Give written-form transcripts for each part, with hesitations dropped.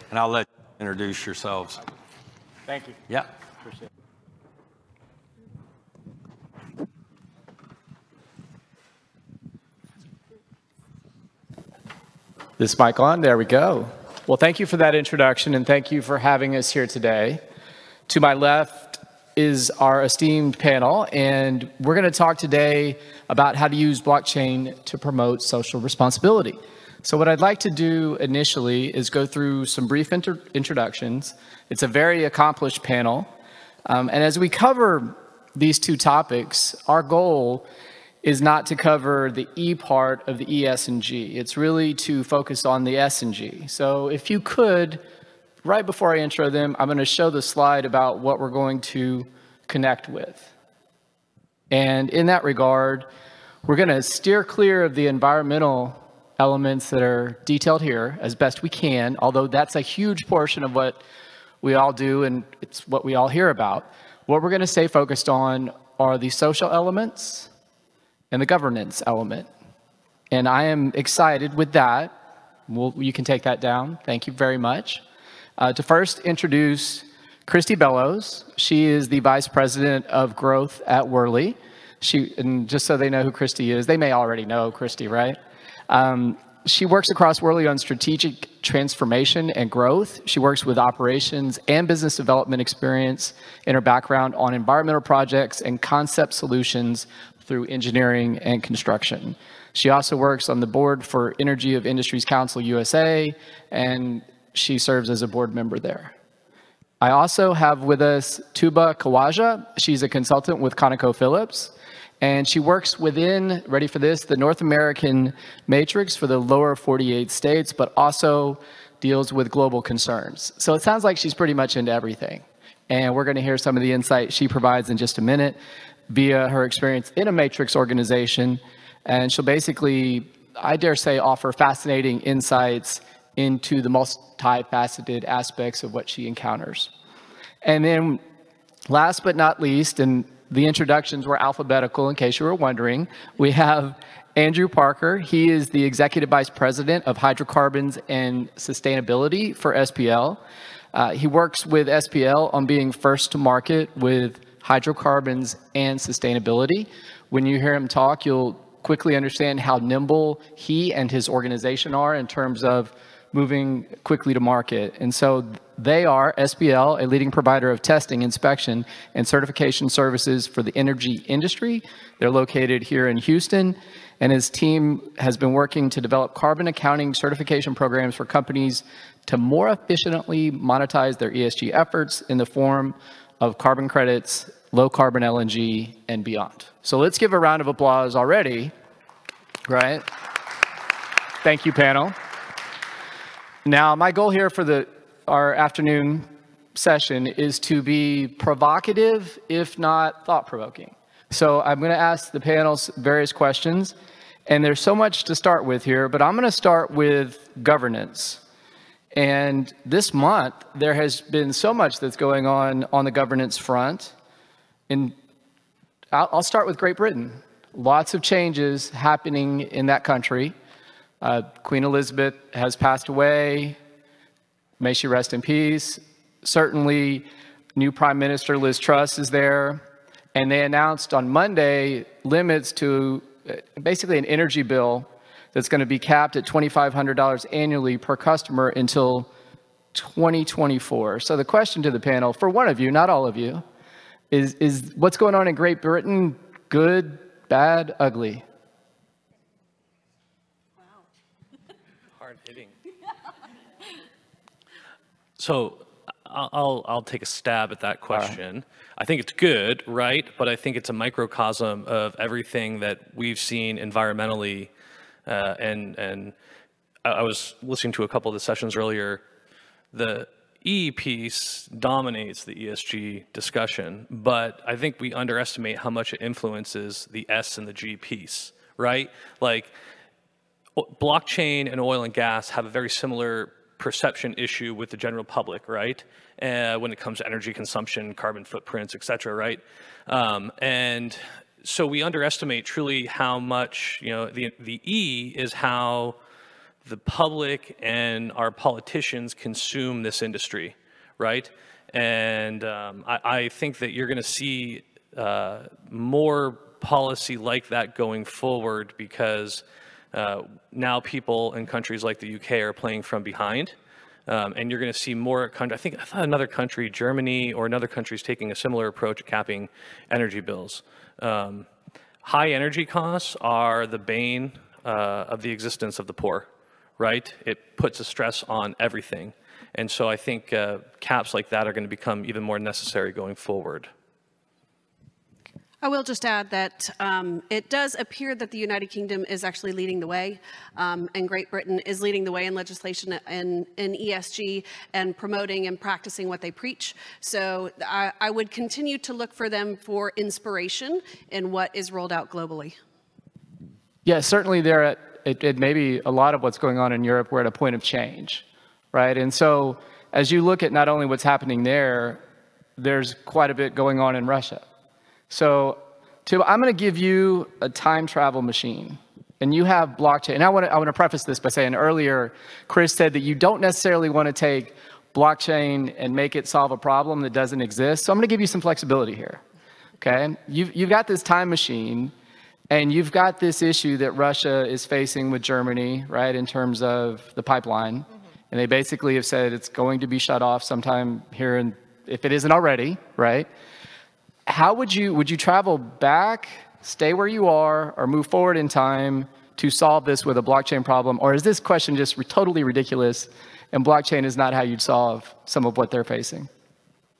and I'll let you introduce yourselves. Thank you. Yeah. Appreciate it. This mic on? There we go. Well, thank you for that introduction, and thank you for having us here today. To my left is our esteemed panel, and we're going to talk today about how to use blockchain to promote social responsibility. So what I'd like to do initially is go through some brief introductions. It's a very accomplished panel, and as we cover these two topics, our goal is not to cover the E part of the E, S, and G. It's really to focus on the S and G. So if you could, right before I intro them, I'm going to show the slide about what we're going to connect with. And in that regard, we're going to steer clear of the environmental elements that are detailed here as best we can, although that's a huge portion of what we all do and it's what we all hear about. What we're going to stay focused on are the social elements and the governance element. And I am excited with that. You can take that down. Thank you very much. To first introduce Kristy Bellows. She is the Vice President of Growth at Worley. And just so they know who Kristy is, they may already know Kristy, right? She works across Worley on strategic transformation and growth. She works with operations and business development experience in her background on environmental projects and concept solutions through engineering and construction. She also works on the board for Energy of Industries Council USA, and she serves as a board member there. I also have with us Tuba Khawaja. She's a consultant with ConocoPhillips, and she works within, ready for this, the North American matrix for the lower 48 states, but also deals with global concerns. So it sounds like she's pretty much into everything. And we're going to hear some of the insight she provides in just a minute via her experience in a matrix organization. And she'll basically, I dare say, offer fascinating insights into the multifaceted aspects of what she encounters. And then last but not least, and the introductions were alphabetical in case you were wondering, we have Andrew Parker. He is the Executive Vice President of Hydrocarbons and Sustainability for SPL. He works with SPL on being first to market with hydrocarbons and sustainability. When you hear him talk, you'll quickly understand how nimble he and his organization are in terms of moving quickly to market. And so they are, SPL, a leading provider of testing, inspection, and certification services for the energy industry. They're located here in Houston, and his team has been working to develop carbon accounting certification programs for companies to more efficiently monetize their ESG efforts in the form of carbon credits, low carbon LNG, and beyond. So let's give a round of applause already, right? Thank you, panel. Now, my goal here for our afternoon session is to be provocative, if not thought-provoking. So I'm going to ask the panels various questions, and there's so much to start with here, but I'm going to start with governance. And this month, there has been so much that's going on the governance front. And I'll start with Great Britain. Lots of changes happening in that country. Queen Elizabeth has passed away. May she rest in peace. Certainly, new Prime Minister Liz Truss is there. And they announced on Monday limits to basically an energy bill that's going to be capped at $2,500 annually per customer until 2024. So the question to the panel, for one of you, not all of you, is what's going on in Great Britain good, bad, ugly? Hard hitting. So I'll take a stab at that question. Right. I think it's good, right? But I think it's a microcosm of everything that we've seen environmentally. And I was listening to a couple of the sessions earlier. The E piece dominates the ESG discussion, but I think we underestimate how much it influences the S and the G piece, right? Like, blockchain and oil and gas have a very similar perception issue with the general public, right? When it comes to energy consumption, carbon footprints, et cetera, right? And so we underestimate truly how much, the E is how the public and our politicians consume this industry, right? And I think that you're going to see more policy like that going forward because now people in countries like the UK are playing from behind. And you're going to see more countries. I thought another country, Germany, or another country is taking a similar approach at capping energy bills. High energy costs are the bane of the existence of the poor, right? It puts a stress on everything. And so I think caps like that are going to become even more necessary going forward. I will just add that it does appear that the United Kingdom is actually leading the way, and Great Britain is leading the way in legislation in ESG and promoting and practicing what they preach. So I would continue to look for them for inspiration in what is rolled out globally. Yeah, certainly it may be a lot of what's going on in Europe, we're at a point of change, right? And so as you look at not only what's happening there, there's quite a bit going on in Russia. So, Tuba, I'm going to give you a time travel machine, and you have blockchain. And I want to preface this by saying earlier, Chris said that you don't necessarily want to take blockchain and make it solve a problem that doesn't exist. So I'm going to give you some flexibility here. Okay, you've got this time machine, and you've got this issue that Russia is facing with Germany, right, in terms of the pipeline. And they basically have said it's going to be shut off sometime here, if it isn't already, right? How would you travel back, stay where you are, or move forward in time to solve this with a blockchain problem? Or is this question just totally ridiculous and blockchain is not how you'd solve some of what they're facing?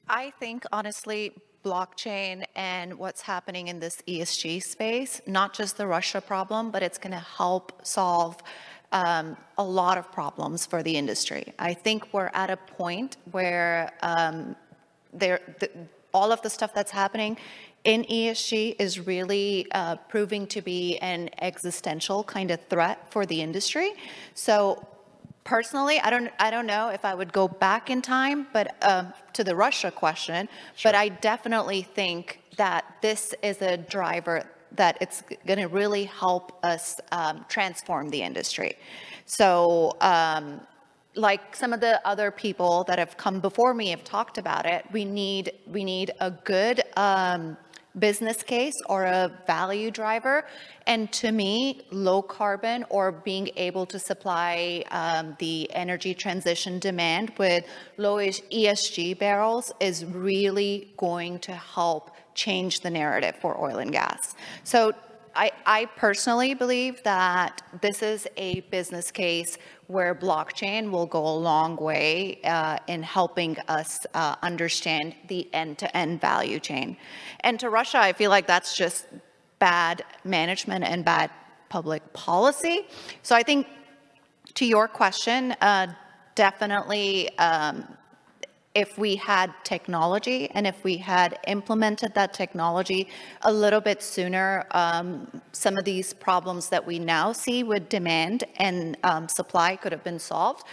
I think, honestly, blockchain and what's happening in this ESG space, not just the Russia problem, but it's going to help solve a lot of problems for the industry. I think we're at a point where all of the stuff that's happening in ESG is really proving to be an existential kind of threat for the industry. So personally, I don't know if I would go back in time, but to the Russia question, sure. But I definitely think that this is a driver that it's going to really help us transform the industry. So like some of the other people that have come before me have talked about it, we need a good business case or a value driver. And to me, low carbon or being able to supply the energy transition demand with low ESG barrels is really going to help change the narrative for oil and gas. So I personally believe that this is a business case where blockchain will go a long way in helping us understand the end-to-end value chain. And to Russia, I feel like that's just bad management and bad public policy. So I think to your question, definitely if we had technology and if we had implemented that technology a little bit sooner, some of these problems that we now see with demand and supply could have been solved.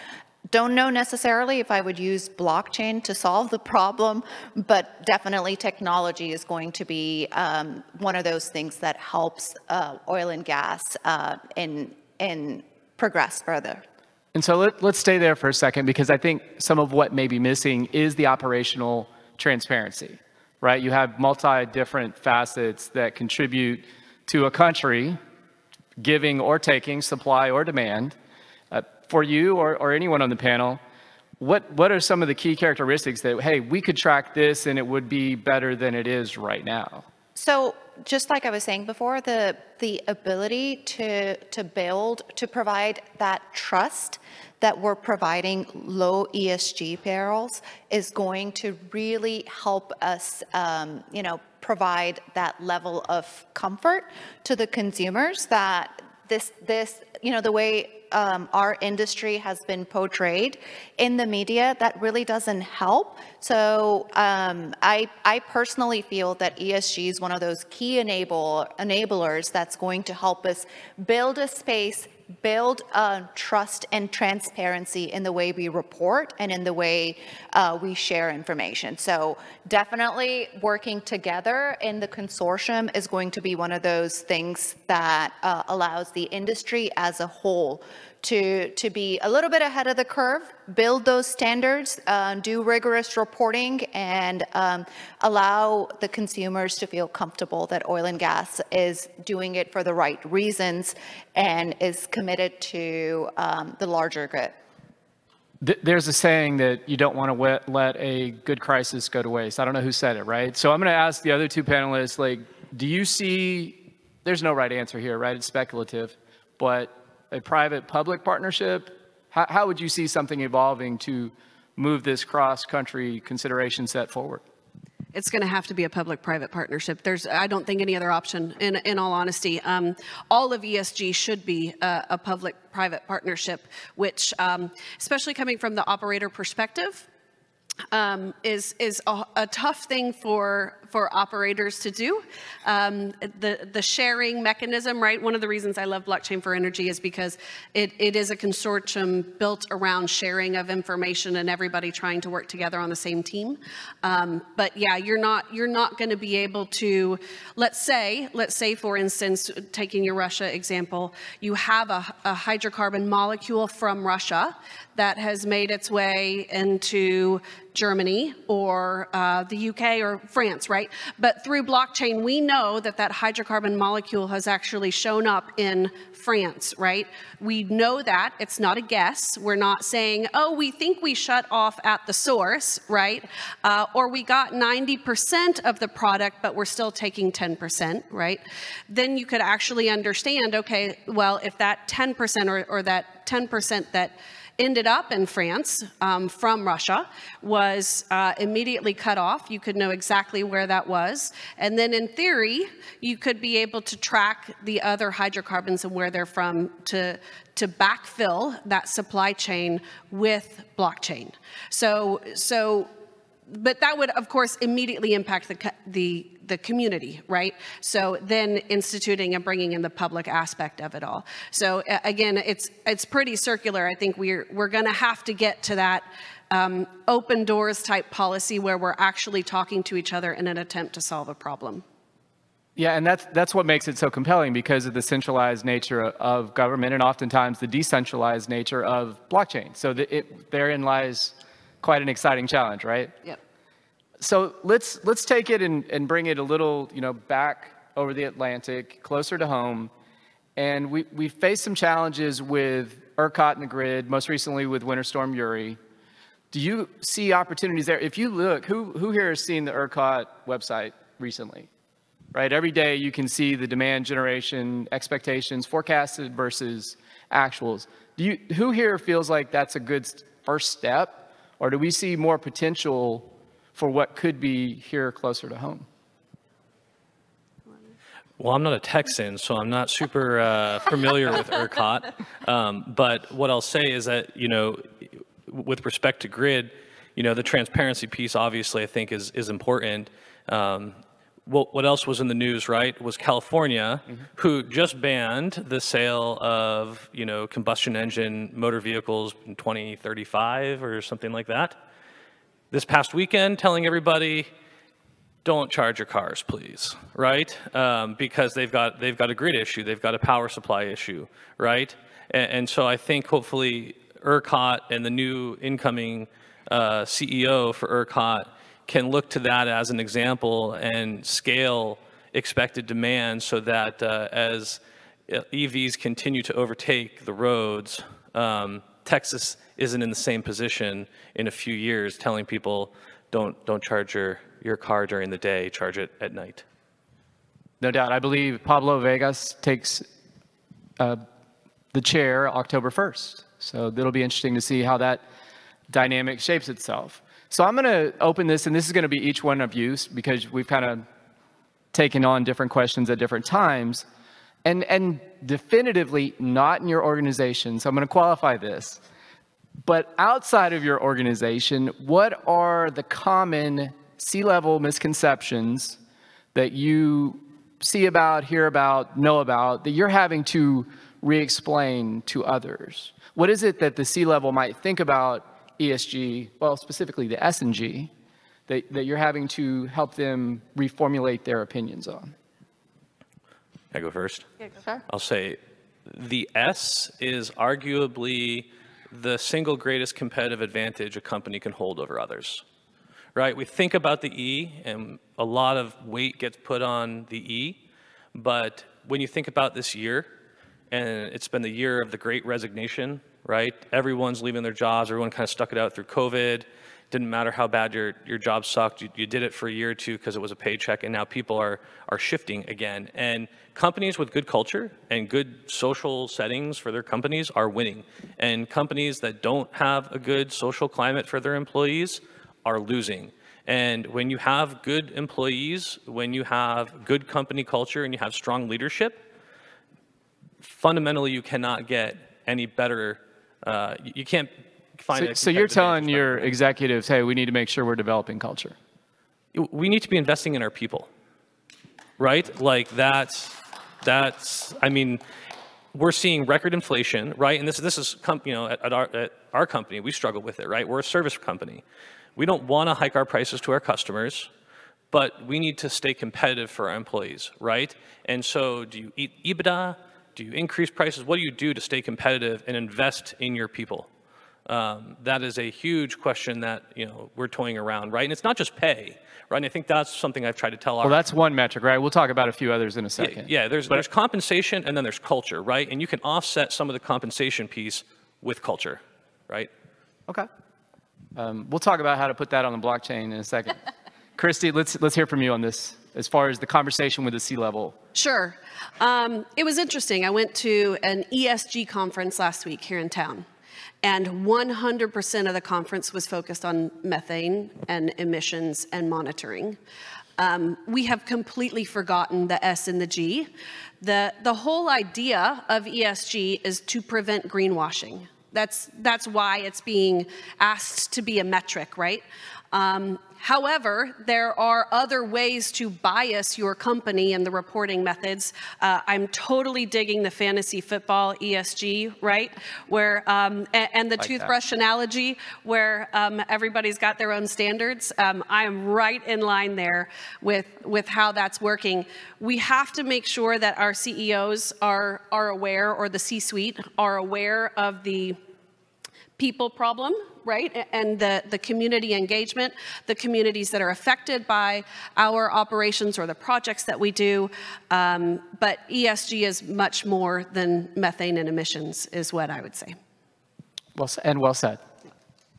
Don't know necessarily if I would use blockchain to solve the problem, but definitely technology is going to be one of those things that helps oil and gas in progress further. And so let's stay there for a second, because I think some of what may be missing is the operational transparency, right? You have different facets that contribute to a country giving or taking supply or demand. For you or anyone on the panel, what are some of the key characteristics that, hey, we could track this and it would be better than it is right now? So just like I was saying before, the ability to provide that trust that we're providing low ESG barrels is going to really help us, provide that level of comfort to the consumers that the way our industry has been portrayed in the media, that really doesn't help. So I personally feel that ESG is one of those key enablers that's going to help us build a space build trust and transparency in the way we report and in the way we share information. So definitely working together in the consortium is going to be one of those things that allows the industry as a whole to be a little bit ahead of the curve, build those standards, do rigorous reporting, and allow the consumers to feel comfortable that oil and gas is doing it for the right reasons and is committed to the larger good. There's a saying that you don't want to let a good crisis go to waste. I don't know who said it, right? So I'm going to ask the other two panelists, like, do you see, there's no right answer here, right? It's speculative, but a private-public partnership, how would you see something evolving to move this cross-country consideration set forward? It's going to have to be a public-private partnership. I don't think any other option, in all honesty. All of ESG should be a public-private partnership, which, especially coming from the operator perspective, is a tough thing for operators to do. The sharing mechanism, right? One of the reasons I love blockchain for energy is because it is a consortium built around sharing of information and everybody trying to work together on the same team. But yeah, you're not going to be able to, let's say for instance, taking your Russia example, you have a hydrocarbon molecule from Russia that has made its way into Germany or the UK or France, right? But through blockchain, we know that that hydrocarbon molecule has actually shown up in France, right? We know that. It's not a guess. We're not saying, oh, we think we shut off at the source, right? Or we got 90% of the product, but we're still taking 10%, right? Then you could actually understand, okay, well, if that 10% or that 10% that ended up in France from Russia was immediately cut off. You could know exactly where that was. And then in theory, you could be able to track the other hydrocarbons and where they're from to backfill that supply chain with blockchain. But that would, of course, immediately impact the community, right? So then instituting and bringing in the public aspect of it all. So again, it's pretty circular. I think we're going to have to get to that open doors type policy where we're actually talking to each other in an attempt to solve a problem. Yeah, and that's what makes it so compelling, because of the centralized nature of government and oftentimes the decentralized nature of blockchain. So therein lies quite an exciting challenge, right? Yep. So let's take it and bring it a little, back over the Atlantic, closer to home. And we faced some challenges with ERCOT and the grid, most recently with Winter Storm Uri. Do you see opportunities there? If you look, who here has seen the ERCOT website recently? Right, every day you can see the demand generation expectations forecasted versus actuals. Who here feels like that's a good first step? Or do we see more potential for what could be here closer to home? Well, I'm not a Texan, so I'm not super familiar with ERCOT. But what I'll say is that, with respect to grid, the transparency piece, obviously, I think is important. What else was in the news, right, was California, who just banned the sale of, combustion engine motor vehicles in 2035 or something like that. This past weekend, telling everybody, don't charge your cars, please, right? Because they've got a grid issue, they've got a power supply issue, right? And so I think hopefully ERCOT and the new incoming CEO for ERCOT can look to that as an example and scale expected demand so that as EVs continue to overtake the roads, Texas isn't in the same position in a few years telling people don't charge your car during the day, charge it at night. No doubt. I believe Pablo Vegas takes the chair October 1st. So it'll be interesting to see how that dynamic shapes itself. So I'm going to open this, and this is going to be each one of you, because we've kind of taken on different questions at different times, and definitively not in your organization. So I'm going to qualify this. But outside of your organization, what are the common C-level misconceptions that you see about, hear about, know about, that you're having to re-explain to others? What is it that the C-level might think about ESG, well, specifically the S and G, that you're having to help them reformulate their opinions on? Can I go first? Yeah, go. Sure. I'll say the S is arguably the single greatest competitive advantage a company can hold over others, right? We think about the E, and a lot of weight gets put on the E, but when you think about this year, and it's been the year of the great resignation, right? Everyone's leaving their jobs, everyone kind of stuck it out through COVID. Didn't matter how bad your job sucked, you did it for a year or two because it was a paycheck, and now people are shifting again. And companies with good culture and good social settings for their companies are winning. And companies that don't have a good social climate for their employees are losing. And when you have good employees, when you have good company culture and you have strong leadership, fundamentally you cannot get any better, you can't find so you're telling your executives, hey, we need to make sure we're developing culture. We need to be investing in our people, right? Like that's, I mean, we're seeing record inflation, right? And this is, at our company, we struggle with it, right? We're a service company. We don't want to hike our prices to our customers, but we need to stay competitive for our employees, right? And so do you eat EBITDA? Do you increase prices? What do you do to stay competitive and invest in your people? That is a huge question that we're toying around, right? And it's not just pay, right? And I think that's something I've tried to tell our... Well, that's one metric, right? We'll talk about a few others in a second. Yeah, there's compensation and then there's culture, right? And you can offset some of the compensation piece with culture, right? Okay. We'll talk about how to put that on the blockchain in a second. Kristy, let's hear from you on this, as far as the conversation with the C-level. Sure. It was interesting. I went to an ESG conference last week here in town, and 100% of the conference was focused on methane and emissions and monitoring. We have completely forgotten the S and the G. The whole idea of ESG is to prevent greenwashing. That's why it's being asked to be a metric, right? However, there are other ways to bias your company and the reporting methods. I'm totally digging the fantasy football ESG, right? Where and the toothbrush analogy, where everybody's got their own standards. I am right in line there with how that's working. We have to make sure that our CEOs are aware, or the C-suite are aware of the people problem, right? And the community engagement, the communities that are affected by our operations or the projects that we do. But ESG is much more than methane and emissions, is what I would say. Well said.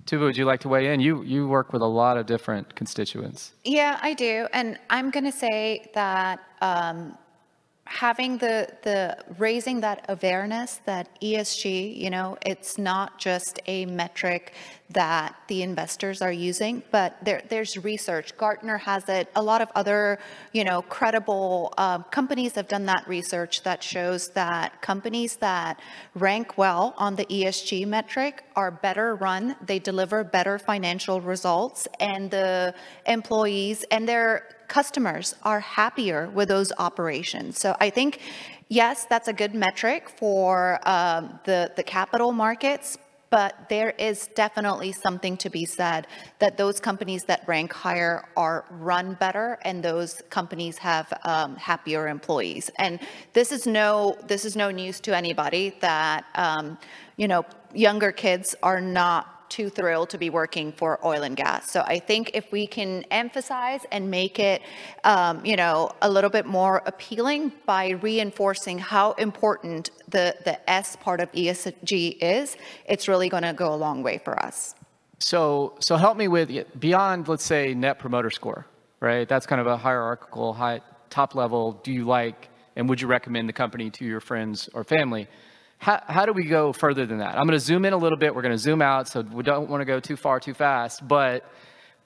Tuba, would you like to weigh in? You work with a lot of different constituents. Yeah, I do. And I'm going to say that having raising that awareness that ESG, it's not just a metric that the investors are using, but there's research. Gartner has it. A lot of other, credible companies have done that research that shows that companies that rank well on the ESG metric are better run. They deliver better financial results, and the employees and their customers are happier with those operations. So I think, yes, that's a good metric for the capital markets, but there is definitely something to be said that those companies that rank higher are run better, and those companies have happier employees. And this is no news to anybody that younger kids are not too thrilled to be working for oil and gas. So I think if we can emphasize and make it, a little bit more appealing by reinforcing how important the S part of ESG is, it's really going to go a long way for us. So help me with, beyond, let's say, Net Promoter Score, right? That's kind of a hierarchical, top level. Do you like, and would you recommend the company to your friends or family? How do we go further than that? I'm going to zoom in a little bit. We're going to zoom out, so we don't want to go too far too fast. But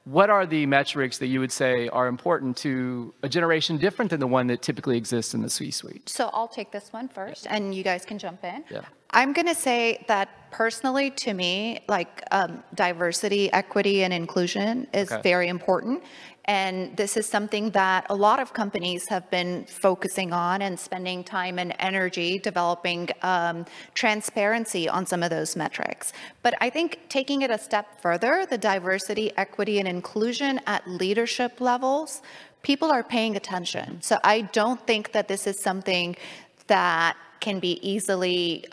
what are the metrics that you would say are important to a generation different than the one that typically exists in the C-suite? So I'll take this one first, and you guys can jump in. Yeah. I'm going to say that personally, to me, like diversity, equity, and inclusion is very important. And this is something that a lot of companies have been focusing on and spending time and energy developing transparency on some of those metrics. But I think taking it a step further, the diversity, equity, and inclusion at leadership levels, people are paying attention. So I don't think that this is something that can be easily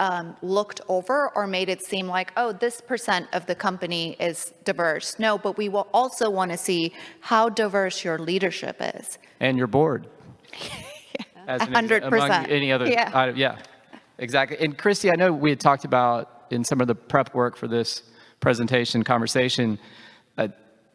looked over or made it seem like, oh, this % of the company is diverse. No, but we will also want to see how diverse your leadership is. And your board. Yeah. 100%. Among any other, yeah, exactly. And Kristy, I know we had talked about in some of the prep work for this presentation conversation,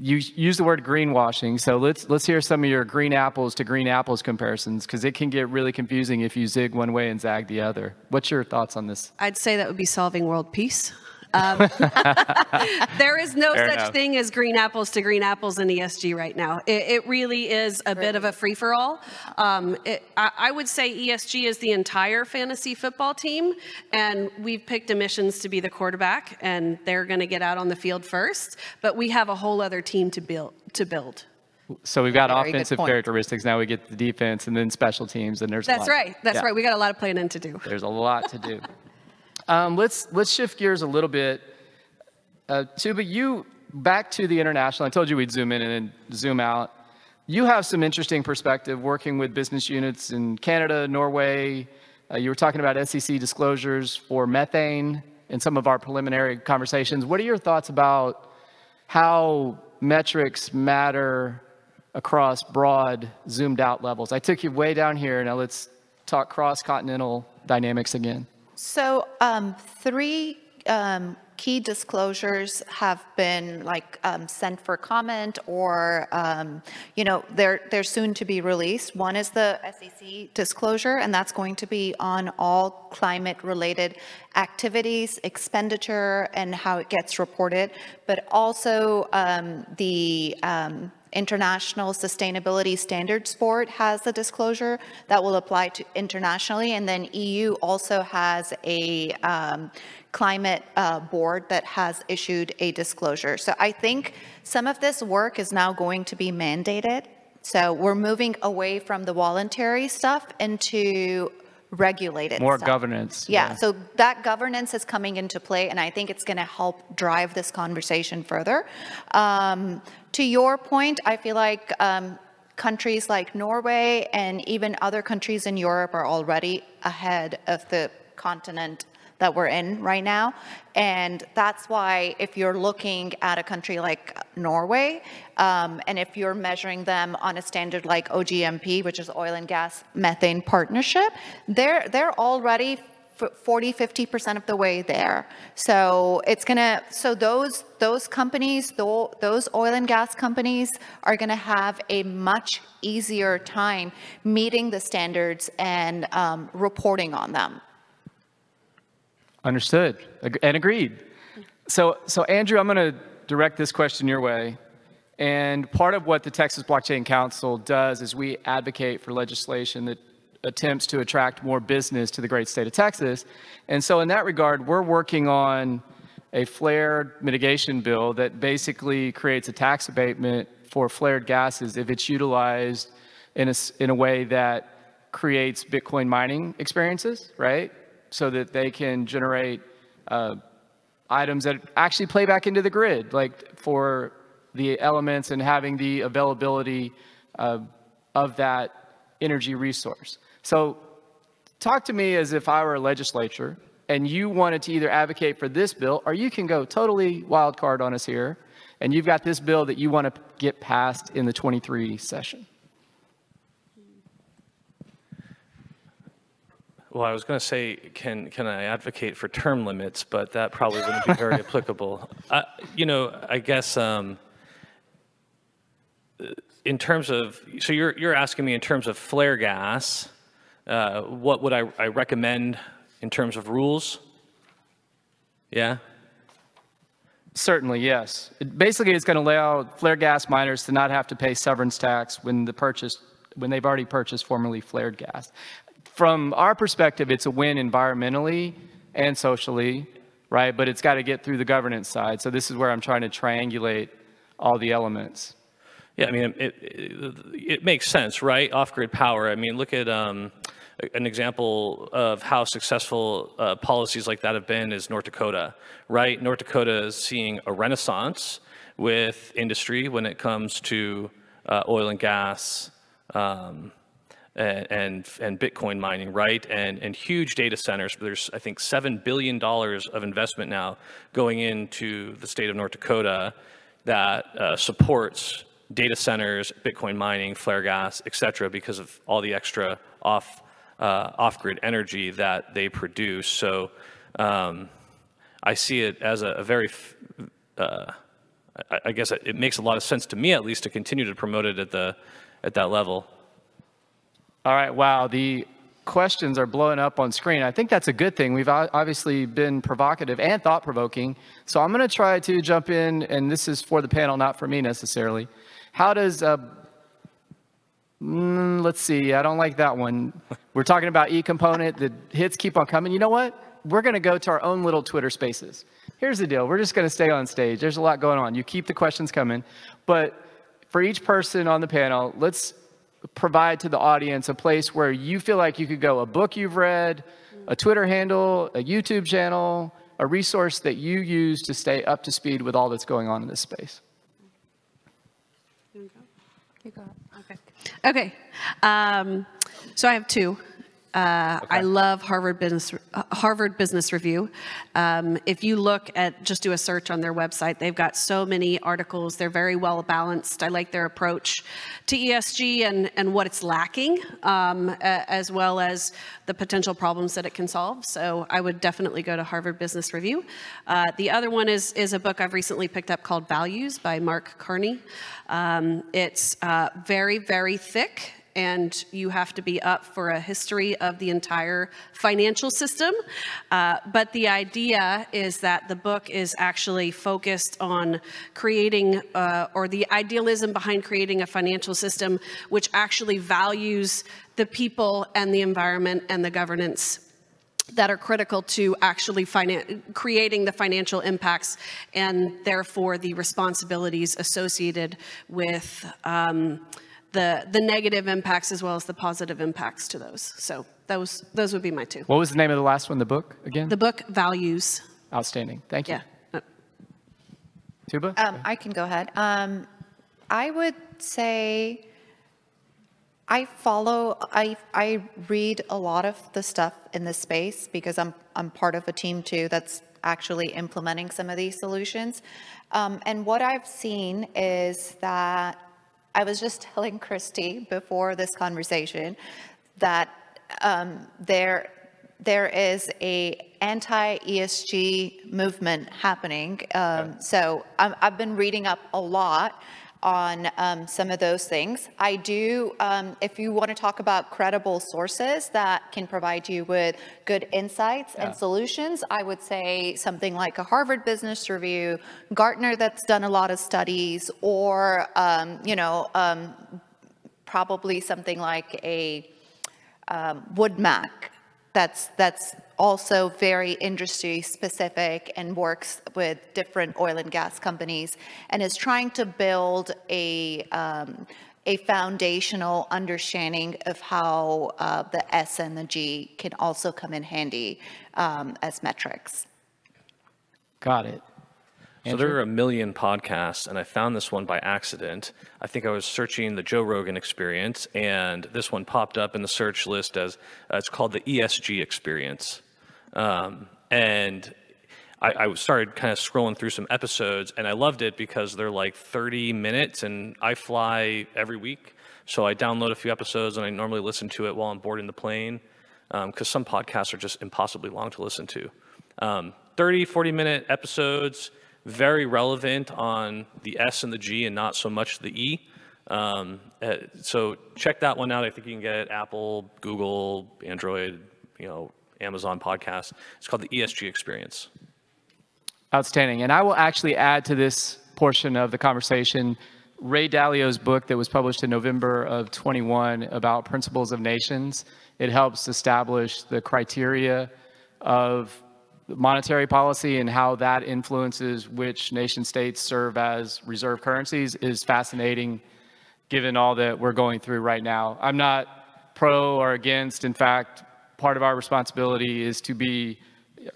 you use the word greenwashing, so let's hear some of your green apples to green apples comparisons, because it can get really confusing if you zig one way and zag the other. What's your thoughts on this? I'd say that would be solving world peace. There is no such thing as green apples to green apples in ESG right now. It really is a bit of a free-for-all. I would say ESG is the entire fantasy football team, and we've picked emissions to be the quarterback, and they're going to get out on the field first, but we have a whole other team to build. So we've got offensive characteristics, now we get the defense, and then special teams, and there's a lot. That's right. We got a lot of planning to do. There's a lot to do. Let's shift gears a little bit. Tuba, you, back to the international, I told you we'd zoom in and then zoom out. You have some interesting perspective working with business units in Canada, Norway. You were talking about SEC disclosures for methane in some of our preliminary conversations. What are your thoughts about how metrics matter across broad, zoomed out levels? I took you way down here. Now let's talk cross-continental dynamics again. So 3 key disclosures have been sent for comment, or they're soon to be released. One is the SEC disclosure, and that's going to be on all climate-related activities, expenditure, and how it gets reported. But also the International Sustainability Standards Board has a disclosure that will apply to internationally, and then EU also has a climate board that has issued a disclosure. So I think some of this work is now going to be mandated. So we're moving away from the voluntary stuff into regulated more stuff. Governance. Yeah, so that governance is coming into play, and I think it's going to help drive this conversation further. To your point, I feel like countries like Norway and even other countries in Europe are already ahead of the continent that we're in right now. And that's why if you're looking at a country like Norway, and if you're measuring them on a standard like OGMP, which is Oil and Gas Methane Partnership, they're already 40–50% of the way there. So it's gonna, so those companies, those oil and gas companies are gonna have a much easier time meeting the standards and reporting on them. Understood and agreed. So Andrew, I'm going to direct this question your way. And part of what the Texas Blockchain Council does is we advocate for legislation that attempts to attract more business to the great state of Texas. And so in that regard, we're working on a flare mitigation bill that basically creates a tax abatement for flared gases if it's utilized in a way that creates Bitcoin mining experiences, right? So that they can generate items that actually play back into the grid, like for the elements and having the availability of that energy resource. So talk to me as if I were a legislature and you wanted to either advocate for this bill, or you can go totally wild card on us here, and you've got this bill that you want to get passed in the 23 session. Well, I was going to say, can I advocate for term limits, but that probably wouldn't be very applicable. I guess in terms of, so you're asking me in terms of flare gas, what would I recommend in terms of rules? Yeah? Certainly, yes. Basically, it's going to allow flare gas miners to not have to pay severance tax when they've already purchased formerly flared gas. From our perspective, it's a win environmentally and socially, right? But it's got to get through the governance side. So this is where I'm trying to triangulate all the elements. Yeah, I mean, it makes sense, right? Off-grid power. I mean, look at an example of how successful policies like that have been is North Dakota, right? North Dakota is seeing a renaissance with industry when it comes to oil and gas and Bitcoin mining, right? And huge data centers. There's, I think, $7 billion of investment now going into the state of North Dakota that supports data centers, Bitcoin mining, flare gas, et cetera, because of all the extra off-grid energy that they produce. So I see it as a very, I guess it makes a lot of sense to me, at least, to continue to promote it at that level. All right, wow, the questions are blowing up on screen. I think that's a good thing. We've obviously been provocative and thought-provoking. So I'm going to try to jump in, and this is for the panel, not for me necessarily. How does, let's see, I don't like that one. We're talking about e-component. The hits keep on coming. You know what? We're going to go to our own little Twitter spaces. Here's the deal. We're just going to stay on stage. There's a lot going on. You keep the questions coming. But for each person on the panel, let's provide to the audience a place where you feel like you could go, a book you've read, a Twitter handle, a YouTube channel, a resource that you use to stay up to speed with all that's going on in this space. You got it. Okay. So I have two. I love Harvard Business Review. If you look at, just do a search on their website, they've got so many articles. They're very well balanced. I like their approach to ESG and what it's lacking, as well as the potential problems that it can solve. So I would definitely go to Harvard Business Review. The other one is a book I've recently picked up called Values by Mark Carney. It's very, very thick, and you have to be up for a history of the entire financial system. But the idea is that the book is actually focused on creating, or the idealism behind creating a financial system which actually values the people and the environment and the governance that are critical to actually creating the financial impacts, and therefore the responsibilities associated with the negative impacts as well as the positive impacts to those. So those would be my two. What was the name of the last one, the book, again? The book, Values. Outstanding. Thank you. Yeah. Tuba? I can go ahead. I would say I read a lot of the stuff in this space because I'm part of a team too that's actually implementing some of these solutions. And what I've seen is that I was just telling Kristy before this conversation that there is a anti-ESG movement happening. So I've been reading up a lot on some of those things. I do, if you want to talk about credible sources that can provide you with good insights and solutions, I would say something like a Harvard Business Review, Gartner that's done a lot of studies, or, probably something like a WoodMac that's also very industry specific and works with different oil and gas companies and is trying to build a foundational understanding of how the S and the G can also come in handy as metrics. Got it. So there are a million podcasts, and I found this one by accident. I think I was searching the Joe Rogan Experience, and this one popped up in the search list as, it's called the ESG Experience. And I started kind of scrolling through some episodes, and I loved it because they're like 30 minutes, and I fly every week. So I download a few episodes, and I normally listen to it while I'm boarding the plane, because some podcasts are just impossibly long to listen to. 30, 40-minute episodes, very relevant on the S and the G and not so much the E. So check that one out. I think you can get it Apple, Google, Android, Amazon Podcasts. It's called the ESG Experience. Outstanding. And I will actually add to this portion of the conversation Ray Dalio's book that was published in November of 21 about Principles of Nations. It helps establish the criteria of monetary policy and how that influences which nation states serve as reserve currencies is fascinating, given all that we're going through right now. I'm not pro or against. In fact, part of our responsibility is to be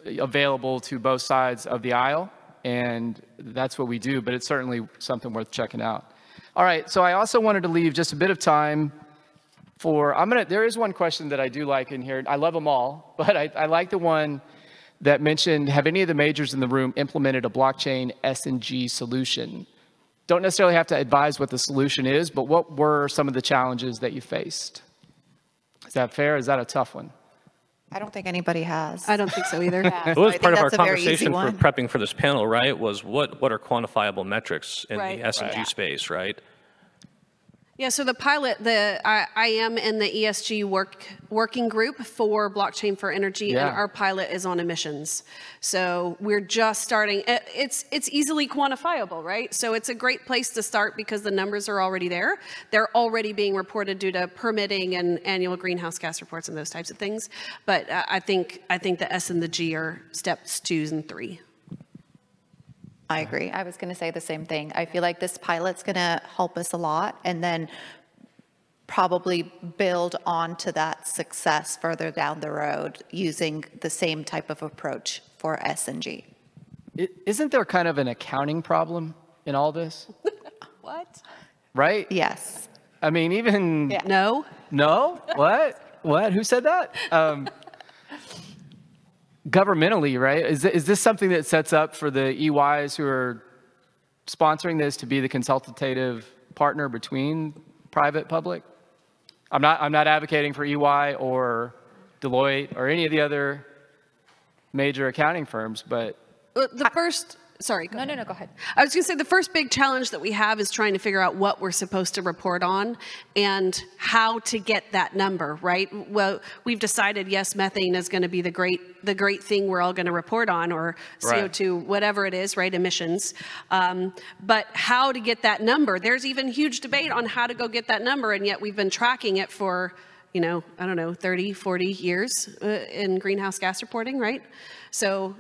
available to both sides of the aisle, and that's what we do, but it's certainly something worth checking out. All right, so I also wanted to leave just a bit of time for, there is one question that I do like in here. I love them all, but I like the one that mentioned, have any of the majors in the room implemented a blockchain S&G solution? Don't necessarily have to advise what the solution is, but what were some of the challenges that you faced? Is that fair? Is that a tough one? I don't think anybody has. I don't think so either. Yeah, It so was I part think of our that's a very easy conversation for one. prepping for this panel, right? Was what are quantifiable metrics in Right. the S&G Right. space, right? Yeah, so the pilot, I am in the ESG working group for blockchain for energy, Yeah. and our pilot is on emissions. So we're just starting. It's easily quantifiable, right? So it's a great place to start because the numbers are already there. They're already being reported due to permitting and annual greenhouse gas reports and those types of things. But I think the S and the G are steps 2 and 3. I agree. I was going to say the same thing. I feel like this pilot's going to help us a lot, and then probably build on to that success further down the road using the same type of approach for S&G. Isn't there kind of an accounting problem in all this? What? Right? Yes. I mean, even... Yeah. No? No? What? Who said that? Governmentally, right? Is this something that sets up for the EYs who are sponsoring this to be the consultative partner between private, public? I'm not advocating for EY or Deloitte or any of the other major accounting firms, but The first... Sorry, go No, ahead. no, no, go ahead. I was going to say the first big challenge that we have is trying to figure out what we're supposed to report on and how to get that number, right? Well, we've decided, yes, methane is going to be the great thing we're all going to report on, or CO2, whatever it is, right, emissions. But how to get that number, there's even huge debate on how to go get that number, and yet we've been tracking it for, I don't know, 30, 40 years in greenhouse gas reporting, right? So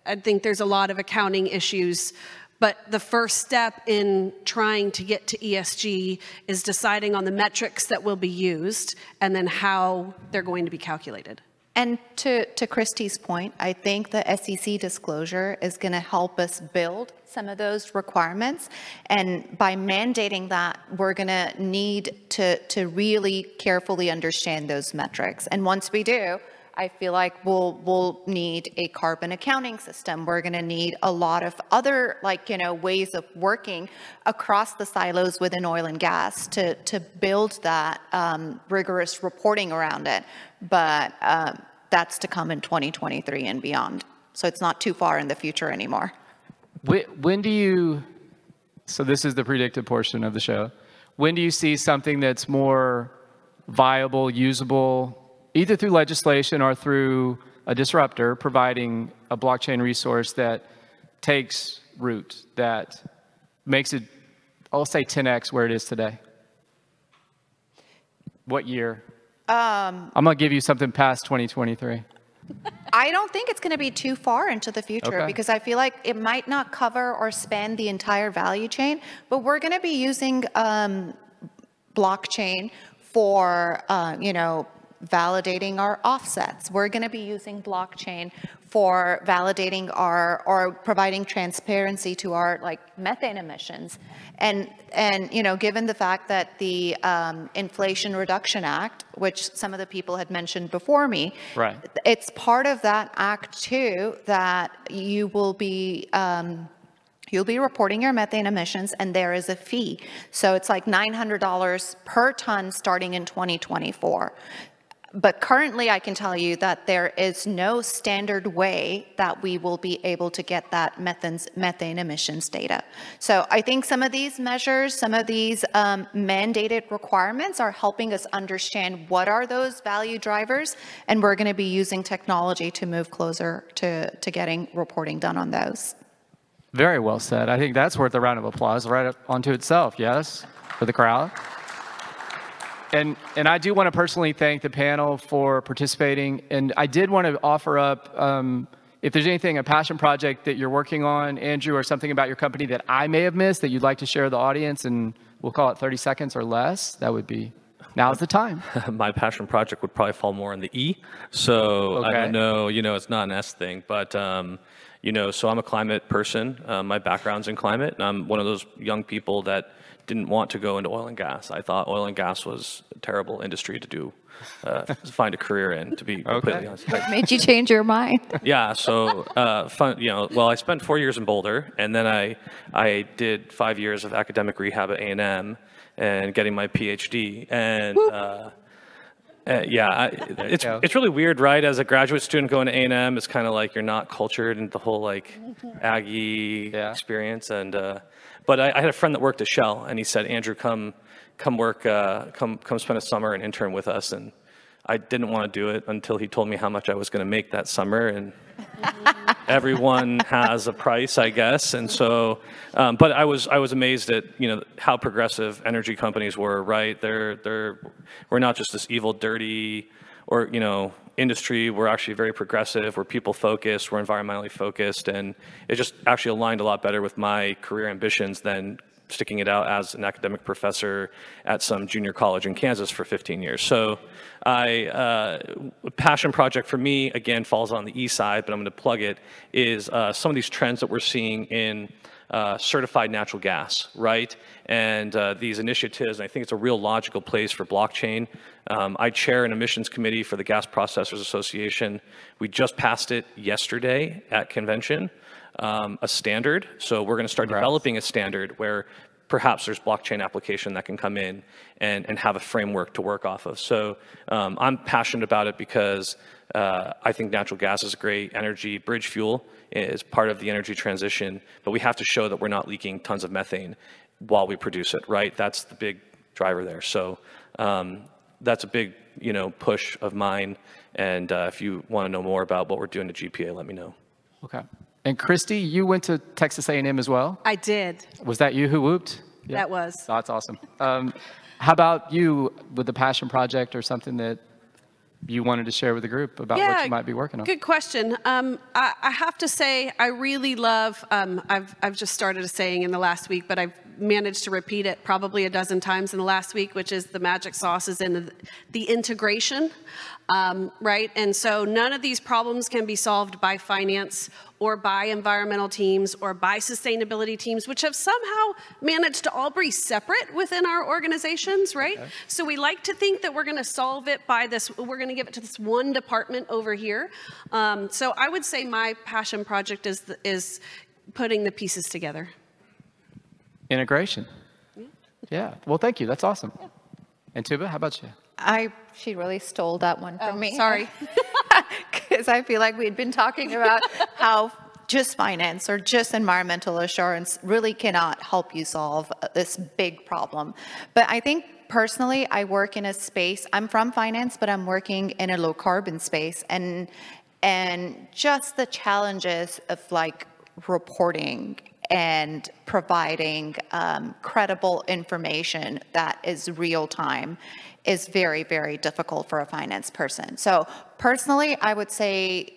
I think there's a lot of accounting issues, but the first step in trying to get to ESG is deciding on the metrics that will be used and then how they're going to be calculated. And to Kristy's point, I think the SEC disclosure is going to help us build some of those requirements. And by mandating that, we're going to need to really carefully understand those metrics. And once we do, I feel like we'll need a carbon accounting system. We're going to need a lot of other ways of working across the silos within oil and gas to build that rigorous reporting around it. But that's to come in 2023 and beyond. So it's not too far in the future anymore. when do you, so this is the predictive portion of the show, when do you see something that's more viable, usable, either through legislation or through a disruptor providing a blockchain resource that takes root, that makes it, I'll say 10x where it is today? What year? I'm going to give you something past 2023. I don't think it's going to be too far into the future Okay. because I feel like it might not cover or span the entire value chain, but we're going to be using blockchain for, validating our offsets. We're going to be using blockchain for validating or providing transparency to our methane emissions. And given the fact that the Inflation Reduction Act, which some of the people had mentioned before me, Right. it's part of that act too that you will be you'll be reporting your methane emissions, and there is a fee. So it's like $900 per ton starting in 2024. But currently, I can tell you that there is no standard way that we will be able to get that methane emissions data. So I think some of these measures, some of these mandated requirements are helping us understand what are those value drivers, and we're going to be using technology to move closer to getting reporting done on those. Very well said. I think that's worth a round of applause right up onto itself, yes, for the crowd. And I do want to personally thank the panel for participating. And I did want to offer up, if there's anything, a passion project that you're working on, Andrew, or something about your company that I may have missed that you'd like to share with the audience, and we'll call it 30 seconds or less, that would be, now's the time. My passion project would probably fall more on the E. So I don't know, it's not an S thing, but, so I'm a climate person. My background's in climate, and I'm one of those young people that didn't want to go into oil and gas. I thought oil and gas was a terrible industry to do, find a career in, to be completely honest. What made you change your mind? Yeah, so well, I spent 4 years in Boulder, and then I did 5 years of academic rehab at A&M and getting my PhD. And it's really weird, right? As a graduate student going to A&M, it's kind of like you're not cultured in the whole like Aggie experience. And but I had a friend that worked at Shell, and he said, Andrew, come spend a summer and intern with us. And I didn't want to do it until he told me how much I was going to make that summer. And everyone has a price, I guess. And so, but I was amazed at how progressive energy companies were. Right? We're not just this evil, dirty, or industry. We're actually very progressive. We're people focused. We're environmentally focused, and it just actually aligned a lot better with my career ambitions than sticking it out as an academic professor at some junior college in Kansas for 15 years. So passion project for me, again, falls on the E side, but I'm going to plug it, is some of these trends that we're seeing in certified natural gas, right? And these initiatives, and I think it's a real logical place for blockchain. I chair an emissions committee for the Gas Processors Association. We just passed it yesterday at convention. A standard. So we're going to start developing a standard where perhaps there's blockchain application that can come in and have a framework to work off of. So I'm passionate about it because I think natural gas is a great energy bridge fuel. It's part of the energy transition, but we have to show that we're not leaking tons of methane while we produce it, right? That's the big driver there. So that's a big push of mine. And if you want to know more about what we're doing at GPA, let me know. Okay. And Kristy, you went to Texas A&M as well? I did. Was that you who whooped? Yeah. That was. Oh, that's awesome. How about you with the passion project or something that you wanted to share with the group about what you might be working on? Good question. I have to say, I really love, I've just started a saying in the last week, but I've managed to repeat it probably a dozen times in the last week, which is the magic sauce is in the integration, right? And so none of these problems can be solved by finance or by environmental teams or by sustainability teams, which have somehow managed to all be separate within our organizations, right? Okay. So we like to think that we're going to solve it by this, we're going to give it to this one department over here. So I would say my passion project is putting the pieces together. Integration. Yeah. Well, thank you. That's awesome. Yeah. And Tuba, how about you? She really stole that one from me. Sorry. Because I feel like we'd been talking about how just finance or just environmental assurance really cannot help you solve this big problem. But I think personally, I work in a space, I'm from finance, but I'm working in a low carbon space. And just the challenges of like reporting and providing credible information that is real time is very, very difficult for a finance person. So personally, I would say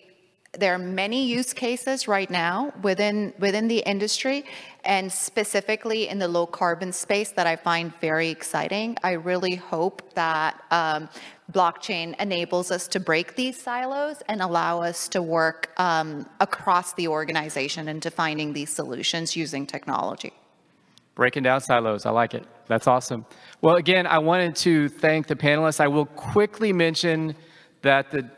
there are many use cases right now within the industry, and specifically in the low carbon space that I find very exciting. I really hope that blockchain enables us to break these silos and allow us to work across the organization into finding these solutions using technology. Breaking down silos, I like it. That's awesome. Well, again, I wanted to thank the panelists. I will quickly mention that the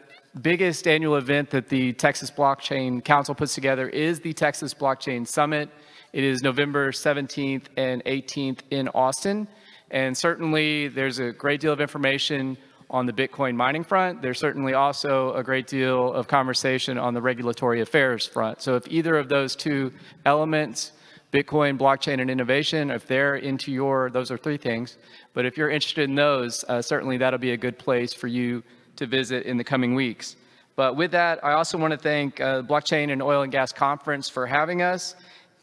biggest annual event that the Texas Blockchain Council puts together is the Texas Blockchain Summit. It is November 17th and 18th in Austin. And certainly there's a great deal of information on the Bitcoin mining front. There's certainly also a great deal of conversation on the regulatory affairs front. So if either of those two elements, Bitcoin, blockchain, and innovation, if they're into those are three things, but if you're interested in those, certainly that'll be a good place for you to visit in the coming weeks. But with that, I also want to thank Blockchain and Oil and Gas Conference for having us.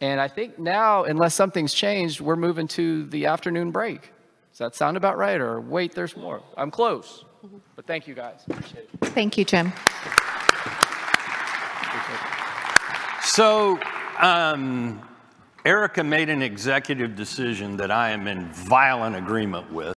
And I think now, unless something's changed, we're moving to the afternoon break. Does that sound about right? Or wait, there's more. I'm close. But thank you guys. Appreciate it. Thank you, Jim. Appreciate it. So, Erica made an executive decision that I am in violent agreement with.